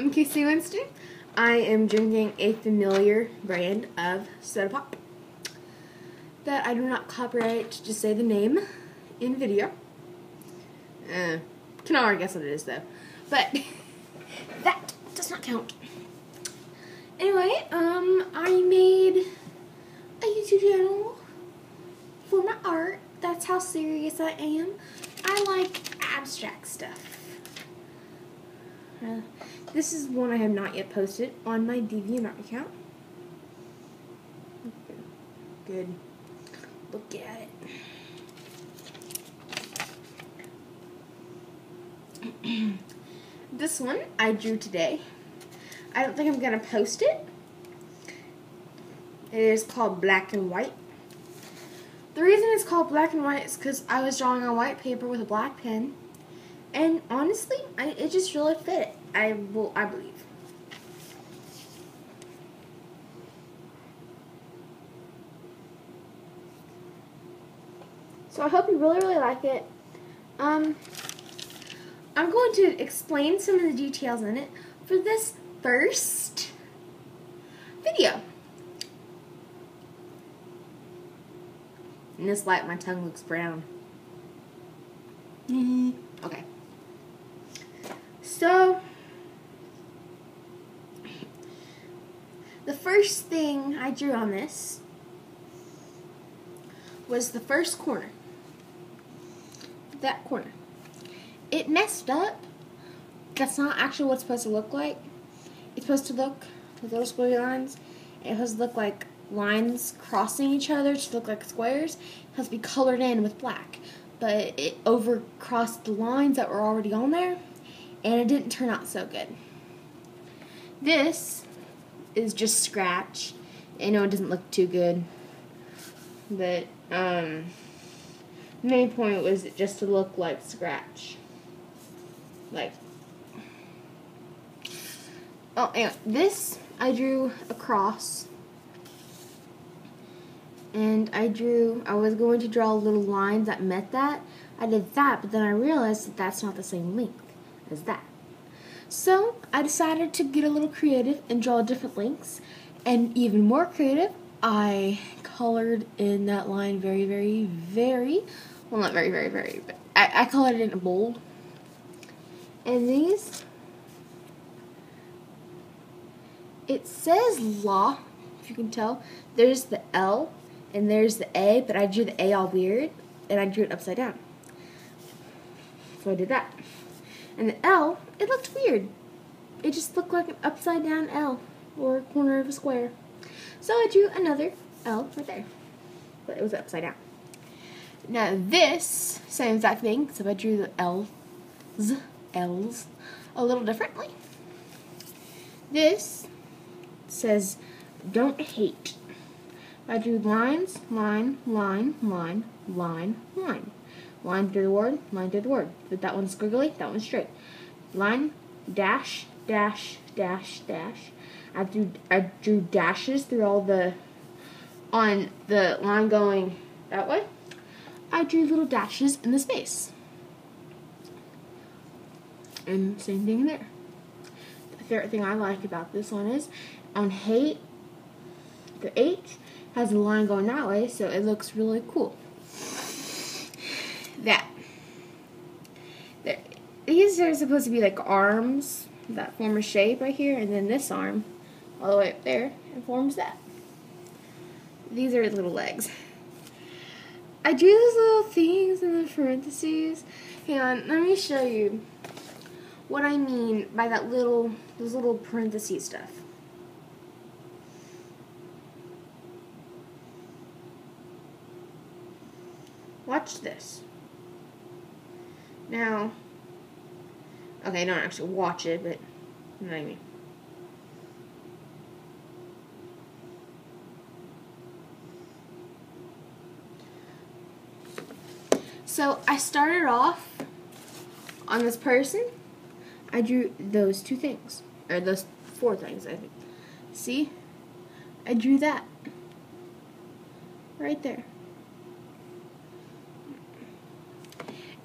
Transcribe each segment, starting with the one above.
I'm Casey Winston. I am drinking a familiar brand of soda pop that I do not copyright to just say the name in video. Can already guess what it is though, but that does not count. Anyway, I made a YouTube channel for my art. That's how serious I am. I like abstract stuff. This is one I have not yet posted on my Deviant Art account. Good. Look at it. This one I drew today. I don't think I'm going to post it. It is called Black and White. The reason it's called Black and White is because I was drawing on white paper with a black pen. And honestly, it just really fit. I believe. So I hope you really, really like it. I'm going to explain some of the details in it for this first video. In this light, my tongue looks brown. Okay. So, the first thing I drew on this was the first corner. That corner. It messed up. That's not actually what it's supposed to look like. It's supposed to look with little squiggly lines. It's supposed to look like lines crossing each other to look like squares. It has to be colored in with black. But it overcrossed the lines that were already on there, and it didn't turn out so good. This is just scratch. I know it doesn't look too good, but the main point was just to look like scratch. Like, oh, anyway, this I drew a cross. And I was going to draw little lines that met that. I did that, but then I realized that that's not the same length as that. So I decided to get a little creative and draw different lengths. And even more creative, I colored in that line very, very, very, well, not very, very, very, but I colored it in bold. And these, it says la, if you can tell. There's the L. And there's the A, but I drew the A all weird, and I drew it upside down. So I did that. And the L, it looked weird. It just looked like an upside down L, or a corner of a square. So I drew another L right there, but it was upside down. Now this, same exact thing, so I drew the L's a little differently. This says, don't hate. I drew lines, line, line, line, line, line. Line through the word, line through the word. But that one's squiggly, that one's straight. Line, dash, dash, dash, dash. I drew dashes through all on the line going that way. I drew little dashes in the space. And same thing there. The favorite thing I like about this one is, on hate, the H has a line going that way, so it looks really cool. These are supposed to be like arms that form a shape right here, and then this arm, all the way up there, and forms that. These are little legs. I drew those little things in the parentheses. Hang on, let me show you what I mean by those little parentheses stuff. Watch this. Now, okay, don't actually watch it, but you know what I mean. So I started off on this person. I drew those two things, or those four things, I think. See? I drew that right there.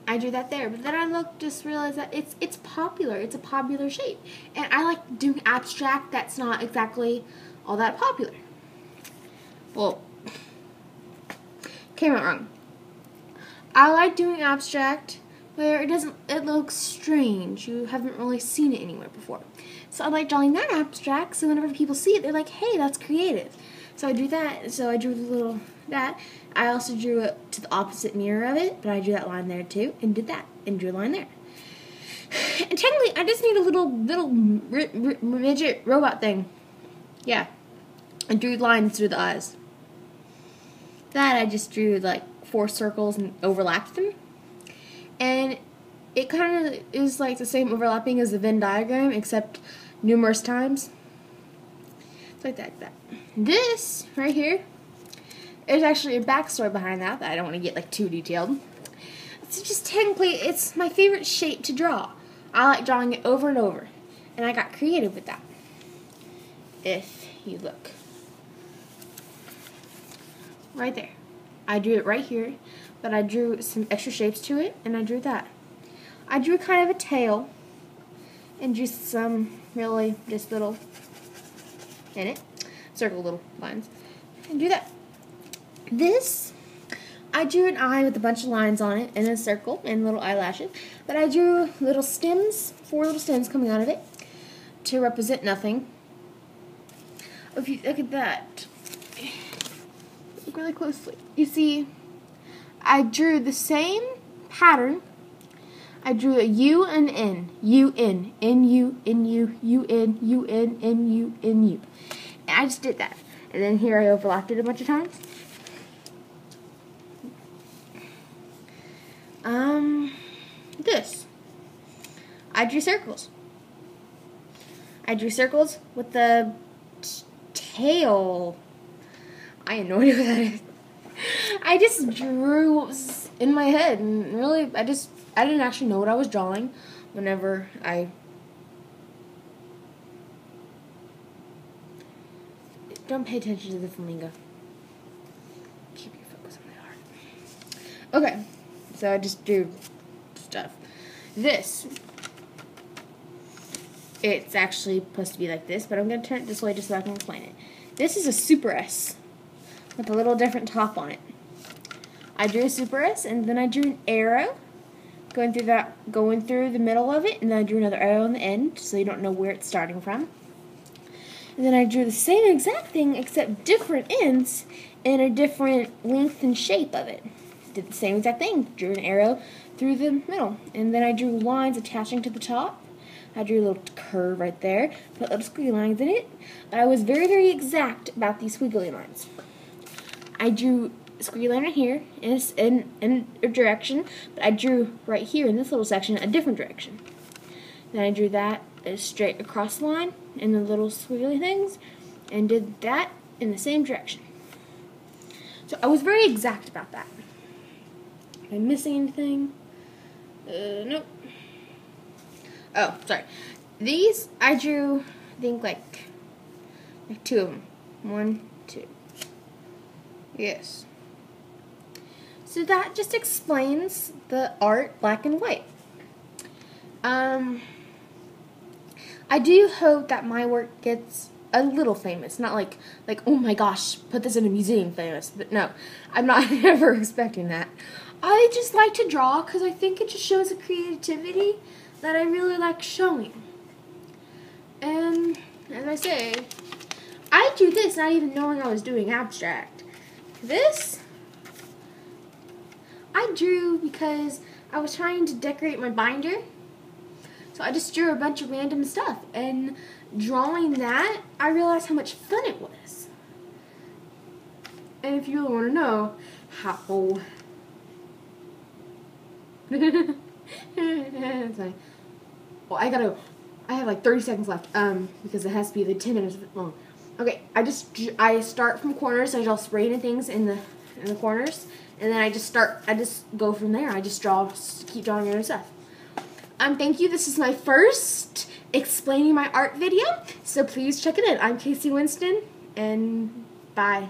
I drew that there. But then I just realized that it's popular. It's a popular shape. And I like doing abstract that's not exactly all that popular. Well, came out wrong. I like doing abstract where it looks strange. You haven't really seen it anywhere before. So I like drawing that abstract, so whenever people see it, they're like, hey, that's creative. So I drew that. So I drew the little that. I also drew it to the opposite mirror of it, but I drew that line there too, and did that, and drew a line there. And technically, I just need a little midget robot thing. Yeah. I drew lines through the eyes. That I just drew like 4 circles and overlapped them. And it kind of is like the same overlapping as the Venn diagram, except numerous times. It's like that. This right here is actually a backstory behind that I don't want to get like too detailed. It's just technically, it's my favorite shape to draw. I like drawing it over and over, and I got creative with that. If you look right there, I drew it right here, but I drew some extra shapes to it, and I drew that. I drew kind of a tail, and drew some really just little in it, circle little lines, and do that. This, I drew an eye with a bunch of lines on it, and a circle, and little eyelashes, but I drew little stems, 4 little stems coming out of it, to represent nothing. If you look at that, look really closely, you see, I drew the same pattern. I drew a U and N, U, N, N, U, N, U, U, N, U, N, N, U, N, U. And I just did that. And then here I overlapped it a bunch of times. This. I drew circles. I drew circles with the tail. I have no idea what that is. I just drew what was in my head, and really, I didn't actually know what I was drawing whenever I don't pay attention to the flamingo. Keep your focus on my art. Okay, so I just drew stuff. This, it's actually supposed to be like this, but I'm going to turn it this way just so I can explain it. This is a Super S with a little different top on it. I drew a Super S, and then I drew an arrow going through the middle of it, and then I drew another arrow on the end so you don't know where it's starting from. And then I drew the same exact thing except different ends and a different length and shape of it. Did the same exact thing. Drew an arrow through the middle, and then I drew lines attaching to the top. I drew a little curve right there, put little squiggly lines in it, but I was very, very exact about these squiggly lines. I drew a squiggly line right here in a direction, but I drew right here in this little section a different direction. Then I drew that as straight across the line and the little squiggly things, and did that in the same direction. So I was very exact about that. Am I missing anything? Nope. Oh, sorry. These I drew, I think like 2 of them. 1, 2. Yes. So that just explains the art black and white. I do hope that my work gets a little famous. Not like oh my gosh, put this in a museum famous. But no, I'm not ever expecting that. I just like to draw because I think it just shows a creativity that I really like showing. And as I say, I drew this not even knowing I was doing abstract. This I drew because I was trying to decorate my binder. So I just drew a bunch of random stuff, and drawing that, I realized how much fun it was. And if you really want to know how it's like, well, I have like 30 seconds left, because it has to be like 10 minutes long. Okay, I start from corners, I draw spraying things in the corners, and then I just go from there. I just keep drawing other stuff. Thank you. This is my first explaining my art video, so please check it out. I'm Casey Winston, and bye.